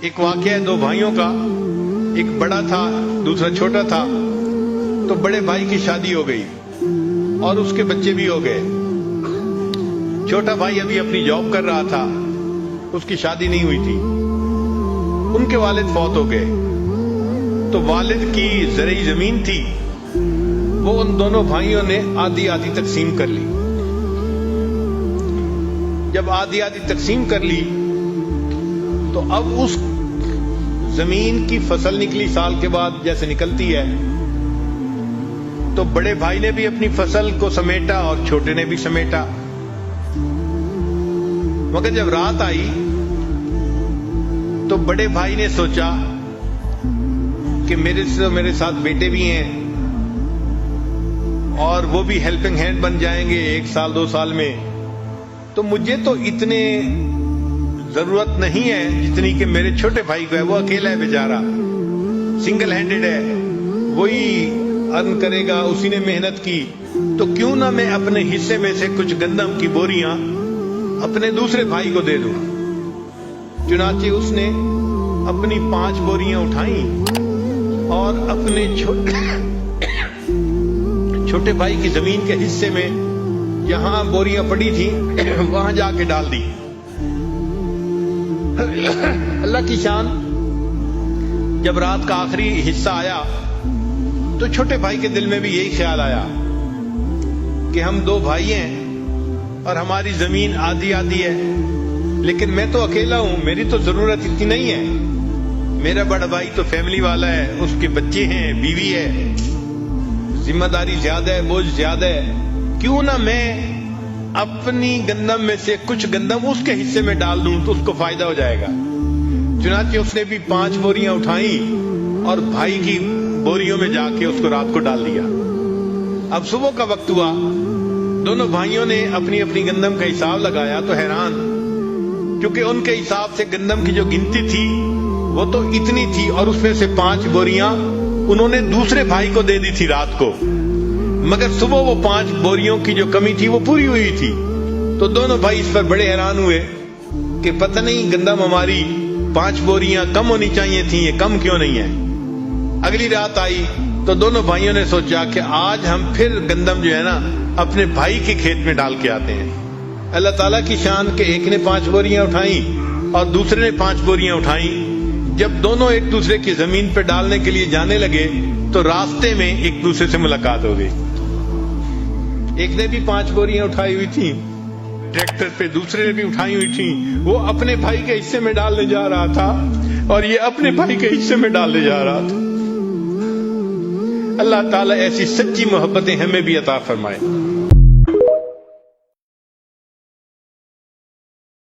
ایک واقعہ ہے دو بھائیوں کا، ایک بڑا تھا دوسرا چھوٹا تھا. تو بڑے بھائی کی شادی ہو گئی اور اس کے بچے بھی ہو گئے. چھوٹا بھائی ابھی اپنی جاب کر رہا تھا، اس کی شادی نہیں ہوئی تھی. ان کے والد فوت ہو گئے تو والد کی زرعی زمین تھی، وہ ان دونوں بھائیوں نے آدھی آدھی تقسیم کر لی. جب آدھی آدھی تقسیم کر لی تو اب اس زمین کی فصل نکلی سال کے بعد جیسے نکلتی ہے. تو بڑے بھائی نے بھی اپنی فصل کو سمیٹا اور چھوٹے نے بھی سمیٹا. مگر جب رات آئی تو بڑے بھائی نے سوچا کہ میرے ساتھ بیٹے بھی ہیں اور وہ بھی ہیلپنگ ہینڈ بن جائیں گے 1 سال 2 سال میں، تو مجھے تو اتنے ضرورت نہیں ہے جتنی کہ میرے چھوٹے بھائی کو ہے. وہ اکیلا ہے بیچارہ، سنگل ہینڈڈ ہے، وہی ارن کرے گا، اسی نے محنت کی. تو کیوں نہ میں اپنے حصے میں سے کچھ گندم کی بوریاں اپنے دوسرے بھائی کو دے دوں. چنانچہ اس نے اپنی 5 بوریاں اٹھائیں اور اپنے چھوٹے بھائی کی زمین کے حصے میں جہاں بوریاں پڑی تھیں وہاں جا کے ڈال دی. اللہ کی شان. جب رات کا آخری حصہ آیا تو چھوٹے بھائی کے دل میں بھی یہی خیال آیا کہ ہم 2 بھائی ہیں اور ہماری زمین آدھی آدھی ہے، لیکن میں تو اکیلا ہوں، میری تو ضرورت اتنی نہیں ہے. میرا بڑا بھائی تو فیملی والا ہے، اس کے بچے ہیں، بیوی ہے، ذمہ داری زیادہ ہے، بوجھ زیادہ ہے. کیوں نہ میں اپنی گندم میں سے کچھ گندم اس کے حصے میں ڈال دوں تو اس کو فائدہ ہو جائے گا. چنانچہ اس نے بھی 5 بوریاں اٹھائیں اور بھائی کی بوریوں میں جا کے اس کو رات کو ڈال دیا. اب صبح کا وقت ہوا، دونوں بھائیوں نے اپنی اپنی گندم کا حساب لگایا تو حیران، کیونکہ ان کے حساب سے گندم کی جو گنتی تھی وہ تو اتنی تھی اور اس میں سے 5 بوریاں انہوں نے دوسرے بھائی کو دے دی تھی رات کو، مگر صبح وہ 5 بوریوں کی جو کمی تھی وہ پوری ہوئی تھی. تو دونوں بھائی اس پر بڑے حیران ہوئے کہ پتہ نہیں گندم ہماری 5 بوریاں کم ہونی چاہیے تھیں، یہ کم کیوں نہیں ہے. اگلی رات آئی تو دونوں بھائیوں نے سوچا کہ آج ہم پھر گندم جو ہے نا اپنے بھائی کے کھیت میں ڈال کے آتے ہیں. اللہ تعالیٰ کی شان کہ ایک نے 5 بوریاں اٹھائیں اور دوسرے نے 5 بوریاں اٹھائیں. جب دونوں ایک دوسرے کی زمین پہ ڈالنے کے لیے جانے لگے تو راستے میں ایک دوسرے سے ملاقات ہو گئی. ایک نے بھی 5 بوریاں اٹھائی ہوئی تھی ٹریکٹر پہ، دوسرے نے بھی اٹھائی ہوئی تھی. وہ اپنے بھائی کے حصے میں ڈالنے جا رہا تھا اور یہ اپنے بھائی کے حصے میں ڈالنے جا رہا تھا. اللہ تعالیٰ ایسی سچی محبتیں ہمیں بھی عطا فرمائے.